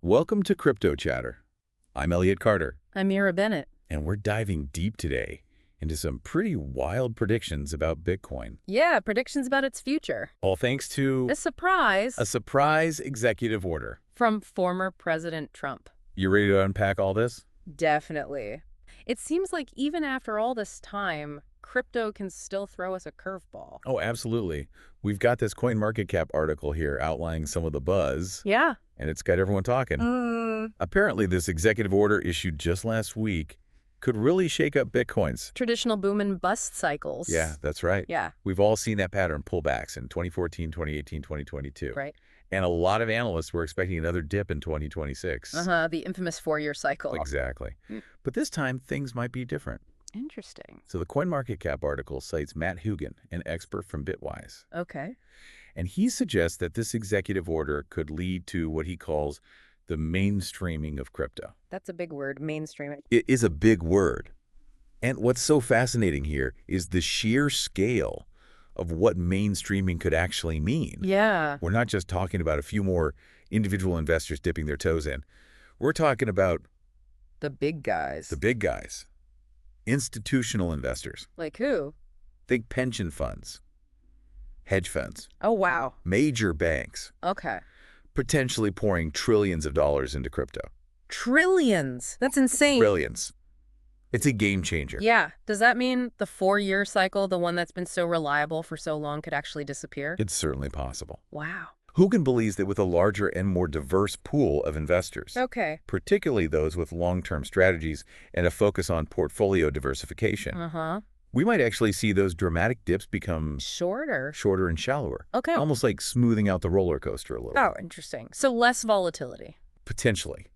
Welcome to Crypto Chatter. I'm Elliot Carter, I'm Mira Bennett. and we're diving deep today into some pretty wild predictions about Bitcoin. Yeah, predictions about its future. All thanks to A surprise executive order. from former President Trump. You ready to unpack all this? Definitely. It seems like even after all this time, crypto can still throw us a curveball. Oh, absolutely. We've got this CoinMarketCap article here outlining some of the buzz, Yeah. and it's got everyone talking. Apparently, this executive order issued just last week could really shake up Bitcoins. Traditional boom and bust cycles. Yeah, that's right. Yeah, We've all seen that pattern pullbacks in 2014, 2018, 2022. right. And a lot of analysts were expecting another dip in 2026. The infamous 4-year cycle. Exactly. Mm. But this time, things might be different. Interesting. So the CoinMarketCap article cites Matt Hougan, an expert from Bitwise. Okay. And he suggests that this executive order could lead to what he calls the mainstreaming of crypto. That's a big word, mainstreaming. It is a big word. And what's so fascinating here is the sheer scale of what mainstreaming could actually mean. Yeah. We're not just talking about a few more individual investors dipping their toes in. We're talking about The big guys. the big guys, institutional investors. Like who? Think pension funds, hedge funds, Oh, wow. major banks, Okay. potentially pouring trillions of dollars into crypto. Trillions. That's insane. Trillions. It's a game changer. Yeah. Does that mean the 4-year cycle, the one that's been so reliable for so long, could actually disappear? It's certainly possible. Wow. Hougan believes that with a larger and more diverse pool of investors, Okay. particularly those with long-term strategies and a focus on portfolio diversification, we might actually see those dramatic dips become Shorter. shorter and shallower, Okay. almost like smoothing out the roller coaster a little. Oh, interesting. So less volatility. Potentially.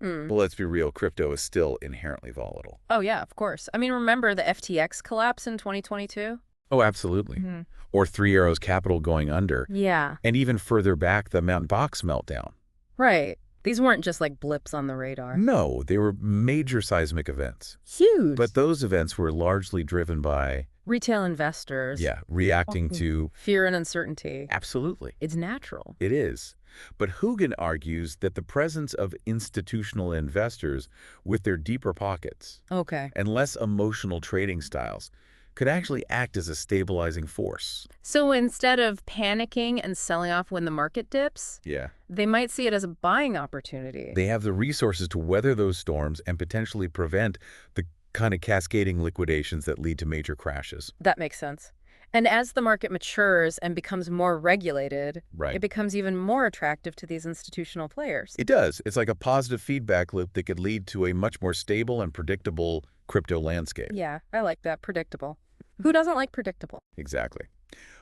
But let's be real, crypto is still inherently volatile. Oh, yeah, of course. I mean, remember the FTX collapse in 2022? Oh, absolutely. Or Three Arrows Capital going under, Yeah. and even further back, the Mt. Gox meltdown. Right. These weren't just like blips on the radar. No, they were major seismic events. Huge. But those events were largely driven by, Retail investors. reacting to... Fear and uncertainty. Absolutely. It's natural. It is. But Hougan argues that the presence of institutional investors with their deeper pockets Okay. and less emotional trading styles could actually act as a stabilizing force. So instead of panicking and selling off when the market dips, Yeah. they might see it as a buying opportunity. They have the resources to weather those storms and potentially prevent the kind of cascading liquidations that lead to major crashes. That makes sense. And as the market matures and becomes more regulated, Right. it becomes even more attractive to these institutional players. It does. It's like a positive feedback loop that could lead to a much more stable and predictable crypto landscape. Yeah, I like that. Predictable. Who doesn't like predictable? Exactly.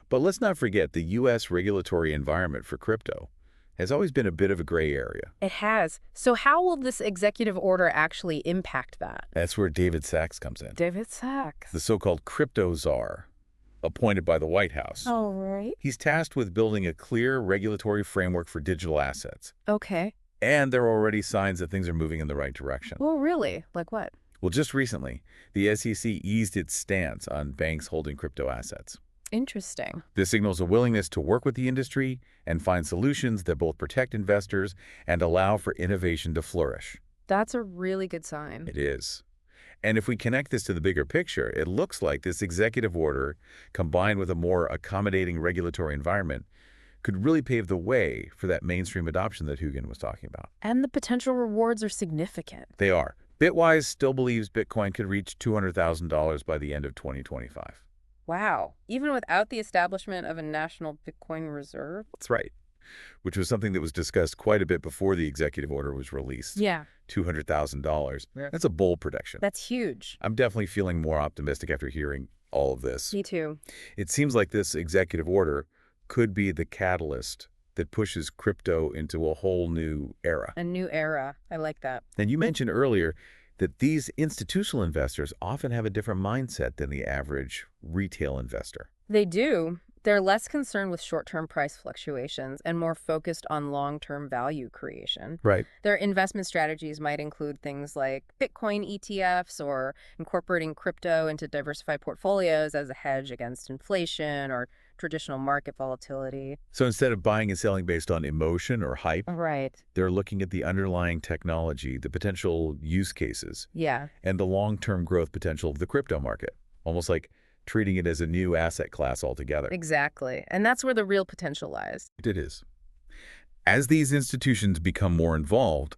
But let's not forget the U.S. regulatory environment for crypto has always been a bit of a gray area. It has. So how will this executive order actually impact that? That's where David Sachs comes in, David Sachs. the so-called crypto czar, appointed by the White House. All right. He's tasked with building a clear regulatory framework for digital assets. Okay. And there are already signs that things are moving in the right direction. Well, really? Like what? Well, just recently, the SEC eased its stance on banks holding crypto assets. Interesting. This signals a willingness to work with the industry and find solutions that both protect investors and allow for innovation to flourish. That's a really good sign. It is. And if we connect this to the bigger picture, it looks like this executive order, combined with a more accommodating regulatory environment, could really pave the way for that mainstream adoption that Hougan was talking about. And the potential rewards are significant. They are. Bitwise still believes Bitcoin could reach $200,000 by the end of 2025. Wow. Even without the establishment of a national Bitcoin reserve? That's right. Which was something that was discussed quite a bit before the executive order was released. Yeah. $200,000. That's a bold prediction. That's huge. I'm definitely feeling more optimistic after hearing all of this. Me too. It seems like this executive order could be the catalyst that pushes crypto into a whole new era. A new era. I like that. And you mentioned earlier that these institutional investors often have a different mindset than the average retail investor. They do. They're less concerned with short-term price fluctuations and more focused on long-term value creation. Right. Their investment strategies might include things like Bitcoin ETFs or incorporating crypto into diversified portfolios as a hedge against inflation or traditional market volatility. So instead of buying and selling based on emotion or hype, Right. they're looking at the underlying technology, the potential use cases, Yeah, and the long-term growth potential of the crypto market, almost like treating it as a new asset class altogether. exactly. And that's where the real potential lies. It is. As these institutions become more involved,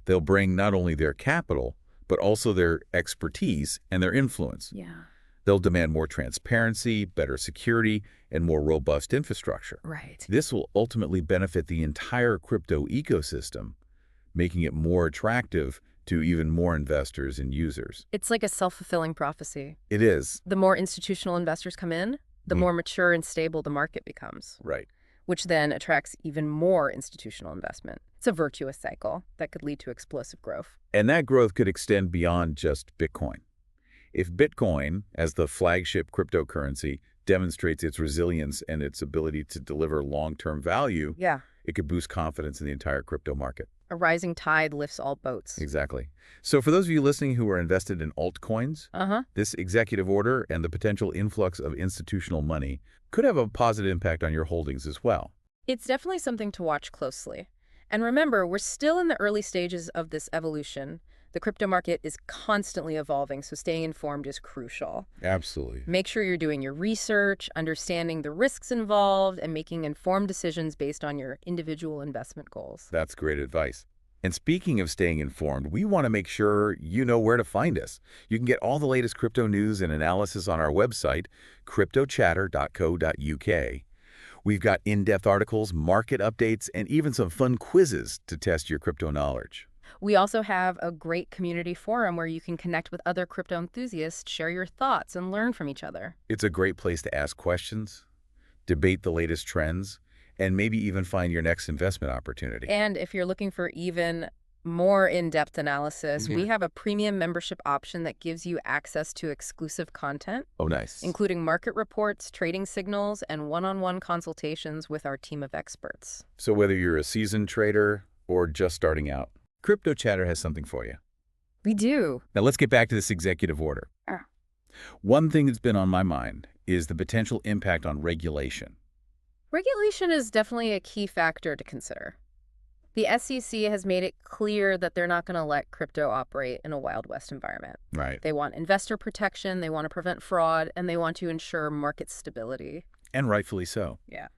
they'll bring not only their capital, but also their expertise and their influence. Yeah. They'll demand more transparency, better security, and more robust infrastructure. Right. This will ultimately benefit the entire crypto ecosystem, making it more attractive to even more investors and users. It's like a self-fulfilling prophecy. It is. The more institutional investors come in, the more mature and stable the market becomes, Right. which then attracts even more institutional investment. It's a virtuous cycle that could lead to explosive growth. And that growth could extend beyond just Bitcoin. If Bitcoin, as the flagship cryptocurrency, demonstrates its resilience and its ability to deliver long-term value, Yeah. it could boost confidence in the entire crypto market. A rising tide lifts all boats. Exactly. So for those of you listening who are invested in altcoins, Uh-huh. this executive order and the potential influx of institutional money could have a positive impact on your holdings as well. It's definitely something to watch closely. And remember, we're still in the early stages of this evolution. The crypto market is constantly evolving, so staying informed is crucial. Absolutely. Make sure you're doing your research, understanding the risks involved, and making informed decisions based on your individual investment goals. That's great advice. And speaking of staying informed, we want to make sure you know where to find us. You can get all the latest crypto news and analysis on our website, cryptochatter.co.uk. We've got in-depth articles, market updates, and even some fun quizzes to test your crypto knowledge. We also have a great community forum where you can connect with other crypto enthusiasts, share your thoughts, and learn from each other. It's a great place to ask questions, debate the latest trends, and maybe even find your next investment opportunity. And if you're looking for even more in-depth analysis, we Mhm. have a premium membership option that gives you access to exclusive content, Oh, nice. including market reports, trading signals, and one-on-one consultations with our team of experts. So whether you're a seasoned trader or just starting out, Crypto Chatter has something for you. We do. Now let's get back to this executive order. Ah. One thing that's been on my mind is the potential impact on regulation. Regulation is definitely a key factor to consider. The SEC has made it clear that they're not going to let crypto operate in a Wild West environment. Right. They want investor protection, they want to prevent fraud, and they want to ensure market stability. And rightfully so. Yeah.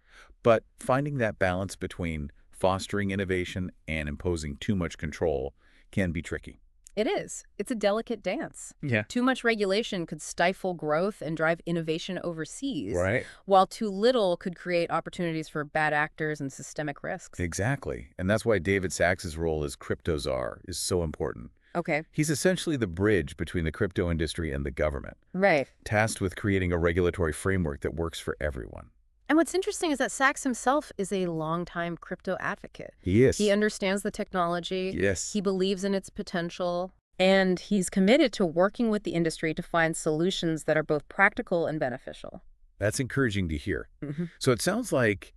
But finding that balance between fostering innovation and imposing too much control can be tricky. It is. It's a delicate dance. Yeah. Too much regulation could stifle growth and drive innovation overseas, Right. while too little could create opportunities for bad actors and systemic risks. Exactly. And that's why David Sachs's role as crypto czar is so important. Okay. He's essentially the bridge between the crypto industry and the government, Right. tasked with creating a regulatory framework that works for everyone. And what's interesting is that Sachs himself is a longtime crypto advocate. He is. He understands the technology. Yes. He believes in its potential. And he's committed to working with the industry to find solutions that are both practical and beneficial. That's encouraging to hear. Mhm. So it sounds like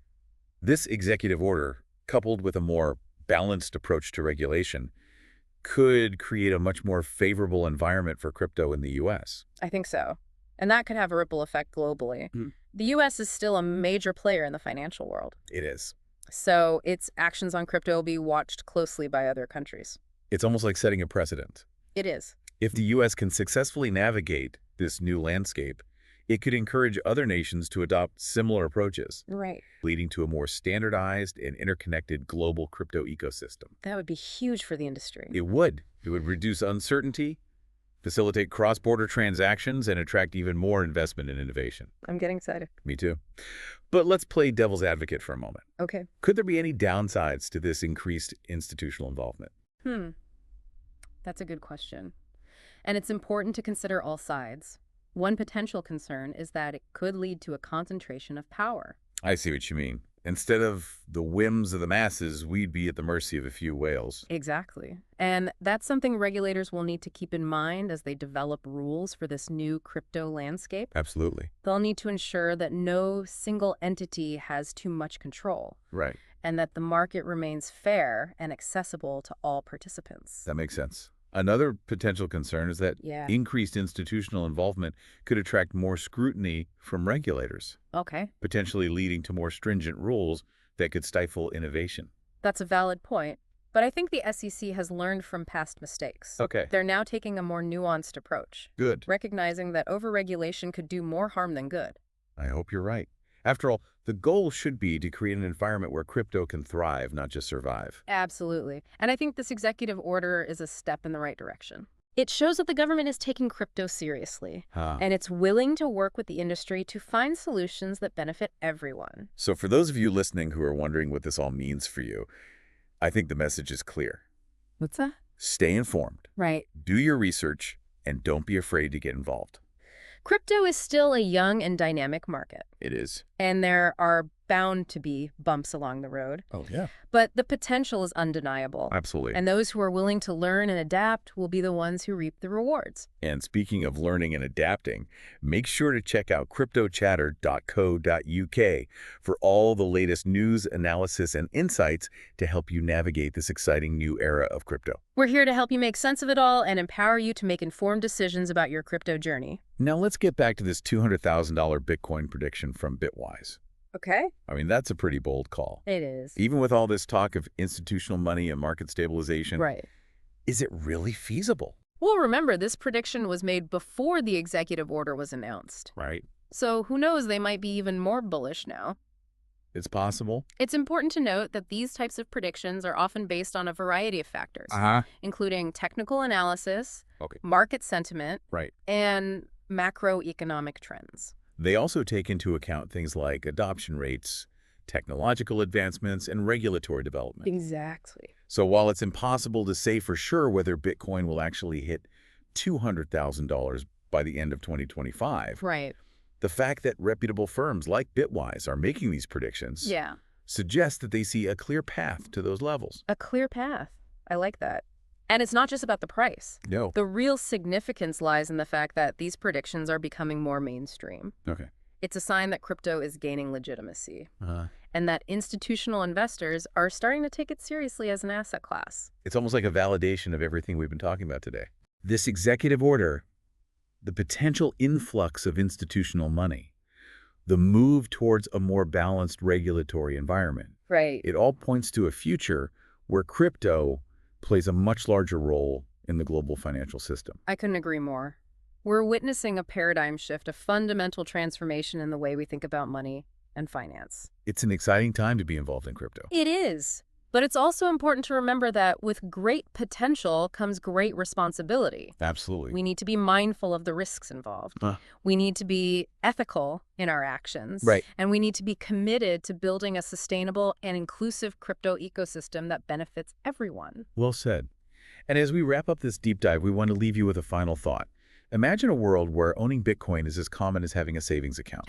this executive order, coupled with a more balanced approach to regulation, could create a much more favorable environment for crypto in the U.S. I think so. And that could have a ripple effect globally. Mhm. The U.S. is still a major player in the financial world, It is. so its actions on crypto will be watched closely by other countries. It's almost like setting a precedent. It is. If the U.S. can successfully navigate this new landscape, it could encourage other nations to adopt similar approaches, Right. leading to a more standardized and interconnected global crypto ecosystem. That would be huge for the industry. It would. It would reduce uncertainty, facilitate cross-border transactions, and attract even more investment and innovation. I'm getting excited. Me too. But let's play devil's advocate for a moment. Okay. Could there be any downsides to this increased institutional involvement? That's a good question. And it's important to consider all sides. One potential concern is that it could lead to a concentration of power. I see what you mean. Instead of the whims of the masses, we'd be at the mercy of a few whales. Exactly. And that's something regulators will need to keep in mind as they develop rules for this new crypto landscape. Absolutely. They'll need to ensure that no single entity has too much control Right. and that the market remains fair and accessible to all participants. That makes sense. Another potential concern is that Yeah. increased institutional involvement could attract more scrutiny from regulators, Okay. potentially leading to more stringent rules that could stifle innovation. That's a valid point. But I think the SEC has learned from past mistakes. Okay, They're now taking a more nuanced approach, good. recognizing that overregulation could do more harm than good. I hope you're right. After all, the goal should be to create an environment where crypto can thrive, not just survive. Absolutely. And I think this executive order is a step in the right direction. It shows that the government is taking crypto seriously, Huh. and it's willing to work with the industry to find solutions that benefit everyone. So for those of you listening who are wondering what this all means for you, I think the message is clear. What's that? Stay informed, Right. do your research, and don't be afraid to get involved. Crypto is still a young and dynamic market, It is. and there are bound to be bumps along the road. Oh, yeah. But the potential is undeniable. Absolutely. And those who are willing to learn and adapt will be the ones who reap the rewards. And speaking of learning and adapting, make sure to check out cryptochatter.co.uk for all the latest news, analysis, and insights to help you navigate this exciting new era of crypto. We're here to help you make sense of it all and empower you to make informed decisions about your crypto journey. Now let's get back to this $200,000 Bitcoin prediction from Bitwise. Okay. I mean, that's a pretty bold call. It is. Even with all this talk of institutional money and market stabilization, Right. is it really feasible? Well, remember, this prediction was made before the executive order was announced. Right? So who knows, they might be even more bullish now. It's possible. It's important to note that these types of predictions are often based on a variety of factors, including technical analysis, Okay. market sentiment, Right. and macroeconomic trends. They also take into account things like adoption rates, technological advancements, and regulatory development. Exactly. So while it's impossible to say for sure whether Bitcoin will actually hit $200,000 by the end of 2025, Right. the fact that reputable firms like Bitwise are making these predictions Yeah. suggests that they see a clear path to those levels. A clear path. I like that. And it's not just about the price. No. The real significance lies in the fact that these predictions are becoming more mainstream. Okay. It's a sign that crypto is gaining legitimacy, Uh-huh. and that institutional investors are starting to take it seriously as an asset class. It's almost like a validation of everything we've been talking about today. This executive order, the potential influx of institutional money, the move towards a more balanced regulatory environment, Right. it all points to a future where crypto plays a much larger role in the global financial system. I couldn't agree more. We're witnessing a paradigm shift, a fundamental transformation in the way we think about money and finance. It's an exciting time to be involved in crypto. It is. But it's also important to remember that with great potential comes great responsibility. Absolutely. We need to be mindful of the risks involved. We need to be ethical in our actions. Right. And we need to be committed to building a sustainable and inclusive crypto ecosystem that benefits everyone. Well said. And as we wrap up this deep dive, we want to leave you with a final thought. Imagine a world where owning Bitcoin is as common as having a savings account.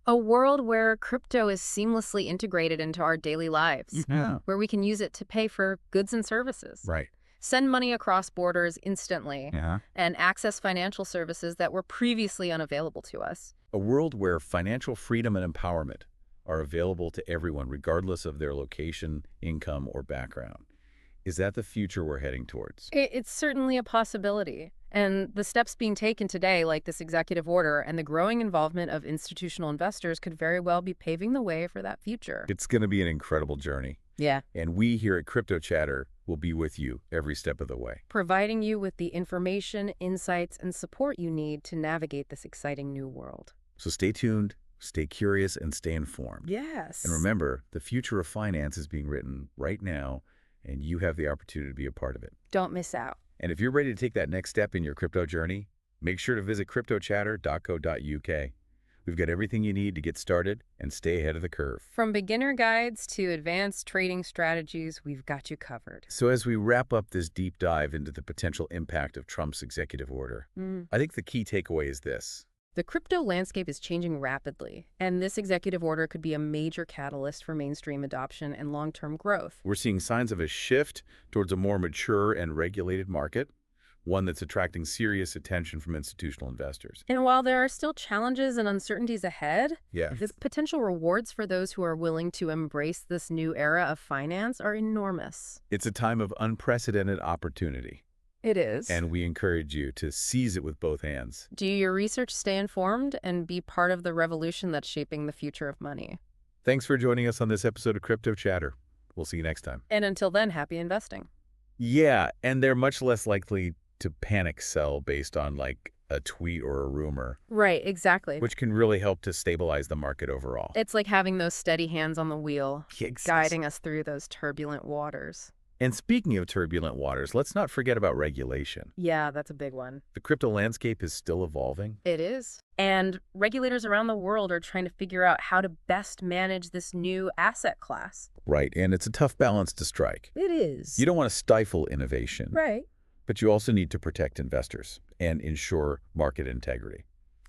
A world where crypto is seamlessly integrated into our daily lives, Yeah. where we can use it to pay for goods and services, Right. send money across borders instantly, Yeah. and access financial services that were previously unavailable to us. A world where financial freedom and empowerment are available to everyone, regardless of their location, income, or background. Is that the future we're heading towards? It's certainly a possibility. And the steps being taken today, like this executive order and the growing involvement of institutional investors, could very well be paving the way for that future. It's going to be an incredible journey. Yeah. And we here at Crypto Chatter will be with you every step of the way. Providing you with the information, insights, and support you need to navigate this exciting new world. So stay tuned, stay curious, and stay informed. Yes. And remember, the future of finance is being written right now, and you have the opportunity to be a part of it. Don't miss out. And if you're ready to take that next step in your crypto journey, make sure to visit cryptochatter.co.uk. We've got everything you need to get started and stay ahead of the curve. From beginner guides to advanced trading strategies, we've got you covered. So as we wrap up this deep dive into the potential impact of Trump's executive order, I think the key takeaway is this. The crypto landscape is changing rapidly, and this executive order could be a major catalyst for mainstream adoption and long-term growth. We're seeing signs of a shift towards a more mature and regulated market, one that's attracting serious attention from institutional investors. And while there are still challenges and uncertainties ahead, Yeah. the potential rewards for those who are willing to embrace this new era of finance are enormous. It's a time of unprecedented opportunity. It is. and we encourage you to seize it with both hands. Do your research, stay informed, and be part of the revolution that's shaping the future of money. Thanks for joining us on this episode of Crypto Chatter. We'll see you next time. And until then, happy investing. Yeah, and they're much less likely to panic sell based on like a tweet or a rumor, Right, exactly. which can really help to stabilize the market overall. It's like having those steady hands on the wheel, Yes. guiding us through those turbulent waters. And speaking of turbulent waters, let's not forget about regulation. Yeah, that's a big one. The crypto landscape is still evolving. It is. And regulators around the world are trying to figure out how to best manage this new asset class. Right, and it's a tough balance to strike. It is. You don't want to stifle innovation, Right. but you also need to protect investors and ensure market integrity.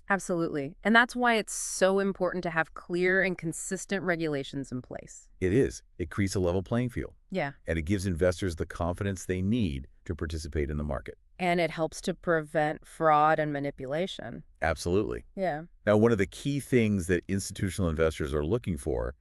Absolutely. And that's why it's so important to have clear and consistent regulations in place. It is. It creates a level playing field, Yeah. and it gives investors the confidence they need to participate in the market. And it helps to prevent fraud and manipulation. Absolutely. Yeah. Now, one of the key things that institutional investors are looking for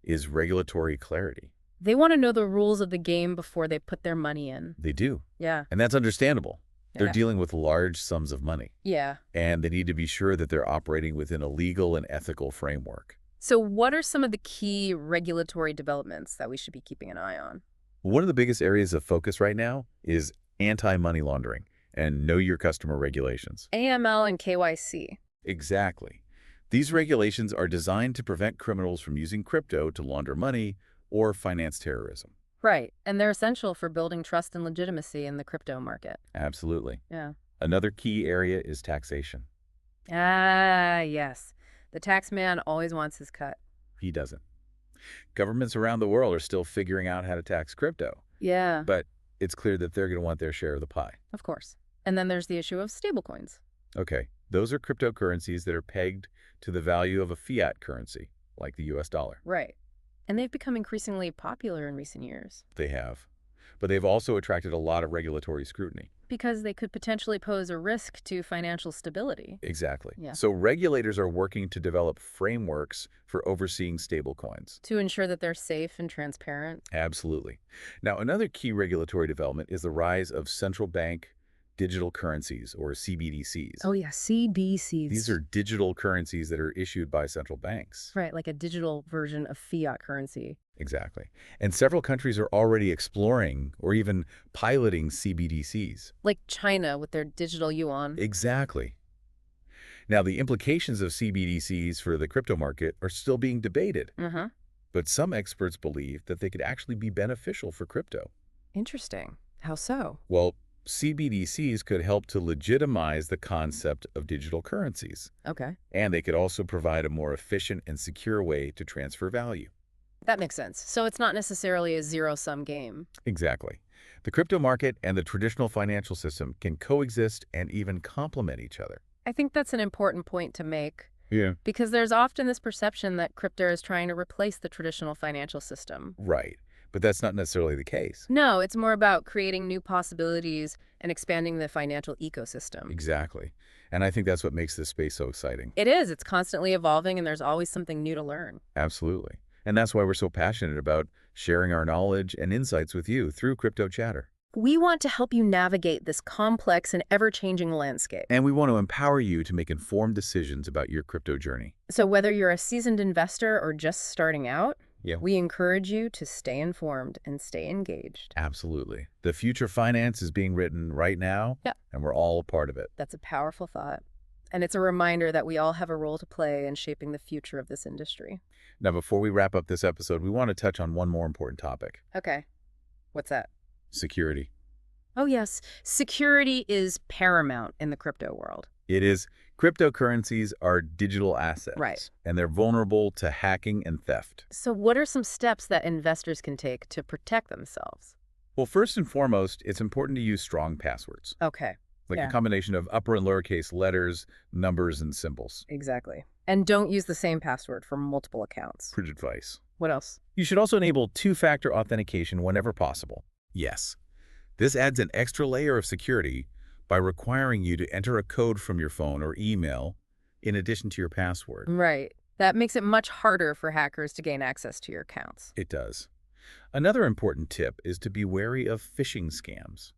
is regulatory clarity. They want to know the rules of the game before they put their money in. They do, Yeah. and that's understandable. They're Yeah. dealing with large sums of money, Yeah. and they need to be sure that they're operating within a legal and ethical framework. So what are some of the key regulatory developments that we should be keeping an eye on? One of the biggest areas of focus right now is anti-money laundering and know your customer regulations. AML and KYC. Exactly. These regulations are designed to prevent criminals from using crypto to launder money or finance terrorism. Right. And they're essential for building trust and legitimacy in the crypto market. Absolutely. Yeah. Another key area is taxation. Ah, yes. The tax man always wants his cut. He doesn't. Governments around the world are still figuring out how to tax crypto, Yeah, but it's clear that they're going to want their share of the pie. of course. And then there's the issue of stablecoins. Okay, those are cryptocurrencies that are pegged to the value of a fiat currency, like the US dollar. Right. And they've become increasingly popular in recent years They have. But they've also attracted a lot of regulatory scrutiny. because they could potentially pose a risk to financial stability. Exactly. Yeah. So regulators are working to develop frameworks for overseeing stablecoins. To ensure that they're safe and transparent. Absolutely. Now, another key regulatory development is the rise of central bank digital currencies, or CBDCs. Oh, yeah, CBCs. These are digital currencies that are issued by central banks. Right, like a digital version of fiat currency. Exactly. And several countries are already exploring or even piloting CBDCs. Like China with their digital yuan. Exactly. Now, the implications of CBDCs for the crypto market are still being debated, Uh-huh. but some experts believe that they could actually be beneficial for crypto. Interesting. How so? Well, CBDCs could help to legitimize the concept of digital currencies, Okay. and they could also provide a more efficient and secure way to transfer value. That makes sense. So it's not necessarily a zero-sum game. Exactly. The crypto market and the traditional financial system can coexist and even complement each other. I think that's an important point to make Yeah. because there's often this perception that crypto is trying to replace the traditional financial system. Right. But that's not necessarily the case. No, it's more about creating new possibilities and expanding the financial ecosystem. Exactly. And I think that's what makes this space so exciting. It is. It's constantly evolving and there's always something new to learn. Absolutely. And that's why we're so passionate about sharing our knowledge and insights with you through Crypto Chatter. We want to help you navigate this complex and ever-changing landscape. And we want to empower you to make informed decisions about your crypto journey. So whether you're a seasoned investor or just starting out, Yeah. we encourage you to stay informed and stay engaged. Absolutely. The future finance is being written right now, Yeah. and we're all a part of it. That's a powerful thought. And it's a reminder that we all have a role to play in shaping the future of this industry. Now, before we wrap up this episode, we want to touch on one more important topic: Okay. What's that? security. Oh, yes. Security is paramount in the crypto world. It is. Cryptocurrencies are digital assets. Right. And they're vulnerable to hacking and theft. So what are some steps that investors can take to protect themselves? Well, first and foremost, it's important to use strong passwords, Okay. like Yeah. a combination of upper and lowercase letters, numbers, and symbols. Exactly. And don't use the same password for multiple accounts. Good advice. What else? You should also enable two-factor authentication whenever possible. Yes. This adds an extra layer of security by requiring you to enter a code from your phone or email in addition to your password. Right. That makes it much harder for hackers to gain access to your accounts. It does. Another important tip is to be wary of phishing scams.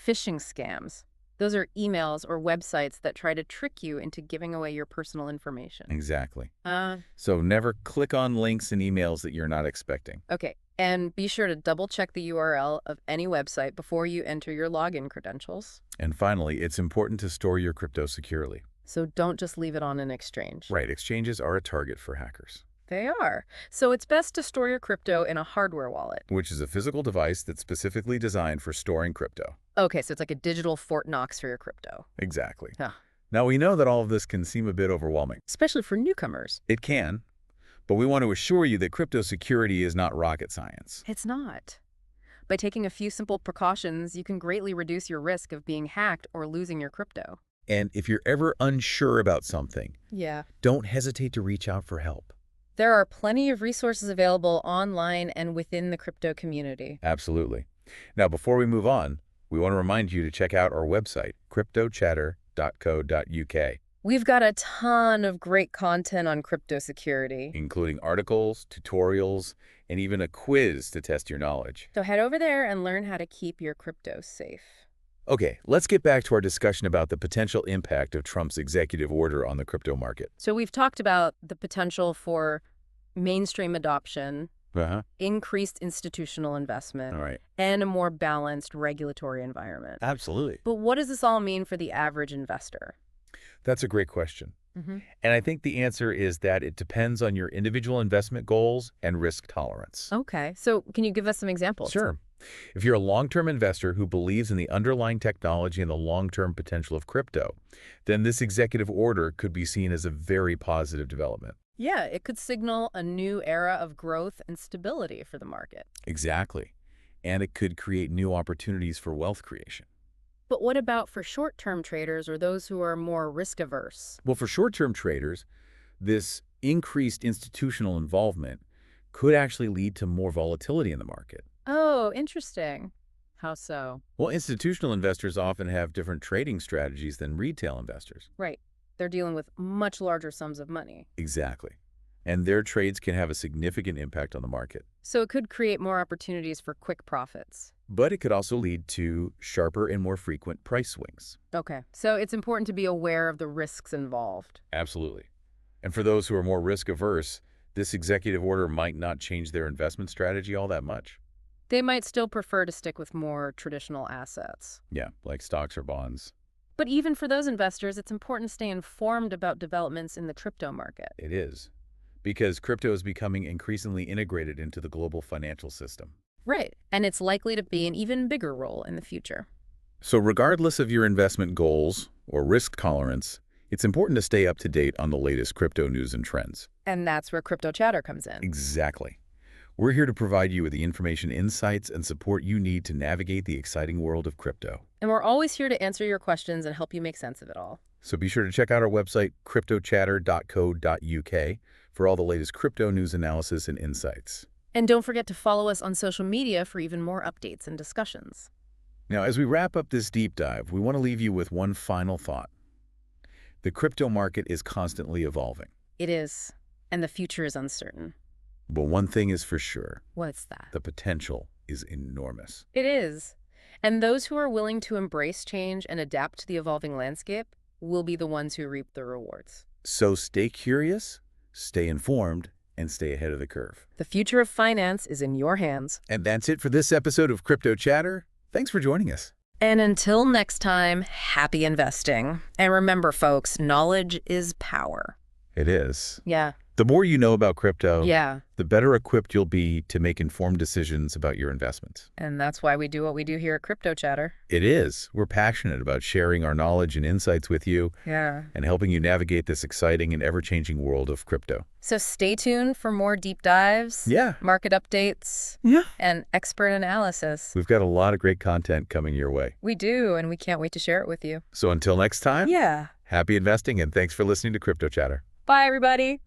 phishing scams. Those are emails or websites that try to trick you into giving away your personal information. Exactly. Uh, So never click on links in emails that you're not expecting. okay. And be sure to double-check the URL of any website before you enter your login credentials. And finally, it's important to store your crypto securely. So don't just leave it on an exchange. Right, exchanges are a target for hackers. They are. So it's best to store your crypto in a hardware wallet. Which is a physical device that's specifically designed for storing crypto. Okay, so it's like a digital Fort Knox for your crypto. Exactly. Huh. Now, we know that all of this can seem a bit overwhelming. Especially for newcomers. It can, but we want to assure you that crypto security is not rocket science. It's not. By taking a few simple precautions, you can greatly reduce your risk of being hacked or losing your crypto. And if you're ever unsure about something, Yeah. don't hesitate to reach out for help. There are plenty of resources available online and within the crypto community. Absolutely. Now, before we move on, we want to remind you to check out our website, cryptochatter.co.uk, We've got a ton of great content on crypto security. including articles, tutorials, and even a quiz to test your knowledge. So head over there and learn how to keep your crypto safe. Okay, let's get back to our discussion about the potential impact of Trump's executive order on the crypto market. So we've talked about the potential for mainstream adoption, increased institutional investment, All right. and a more balanced regulatory environment. Absolutely. But what does this all mean for the average investor? That's a great question. And I think the answer is that it depends on your individual investment goals and risk tolerance. Okay, so can you give us some examples? Sure. If you're a long-term investor who believes in the underlying technology and the long-term potential of crypto, then this executive order could be seen as a very positive development. Yeah, it could signal a new era of growth and stability for the market. Exactly. And it could create new opportunities for wealth creation. But what about for short-term traders or those who are more risk-averse? Well, for short-term traders, this increased institutional involvement could actually lead to more volatility in the market. Oh, interesting. How so? Well, institutional investors often have different trading strategies than retail investors. Right. They're dealing with much larger sums of money. Exactly. And their trades can have a significant impact on the market. So it could create more opportunities for quick profits. But it could also lead to sharper and more frequent price swings. Okay, so it's important to be aware of the risks involved. Absolutely. And for those who are more risk-averse, this executive order might not change their investment strategy all that much. They might still prefer to stick with more traditional assets. Yeah, like stocks or bonds. But even for those investors, it's important to stay informed about developments in the crypto market. It is. Because crypto is becoming increasingly integrated into the global financial system. Right, and it's likely to be an even bigger role in the future. So regardless of your investment goals or risk tolerance, it's important to stay up to date on the latest crypto news and trends. And that's where Crypto Chatter comes in. Exactly. We're here to provide you with the information, insights, and support you need to navigate the exciting world of crypto. And we're always here to answer your questions and help you make sense of it all. So be sure to check out our website, cryptochatter.co.uk, for all the latest crypto news analysis and insights. And don't forget to follow us on social media for even more updates and discussions. Now, as we wrap up this deep dive, we want to leave you with one final thought. The crypto market is constantly evolving. It is, and the future is uncertain. But one thing is for sure. What's that? The potential is enormous. It is. And those who are willing to embrace change and adapt to the evolving landscape will be the ones who reap the rewards. So stay curious, stay informed, and stay ahead of the curve. The future of finance is in your hands. And that's it for this episode of Crypto Chatter. Thanks for joining us. And until next time, happy investing. And remember, folks, knowledge is power. It is. Yeah. The more you know about crypto, Yeah. the better equipped you'll be to make informed decisions about your investments. And that's why we do what we do here at Crypto Chatter. It is. We're passionate about sharing our knowledge and insights with you Yeah. and helping you navigate this exciting and ever-changing world of crypto. So stay tuned for more deep dives, Yeah. market updates, Yeah. and expert analysis. We've got a lot of great content coming your way. We do, and we can't wait to share it with you. So until next time, Yeah. happy investing and thanks for listening to Crypto Chatter. Bye, everybody.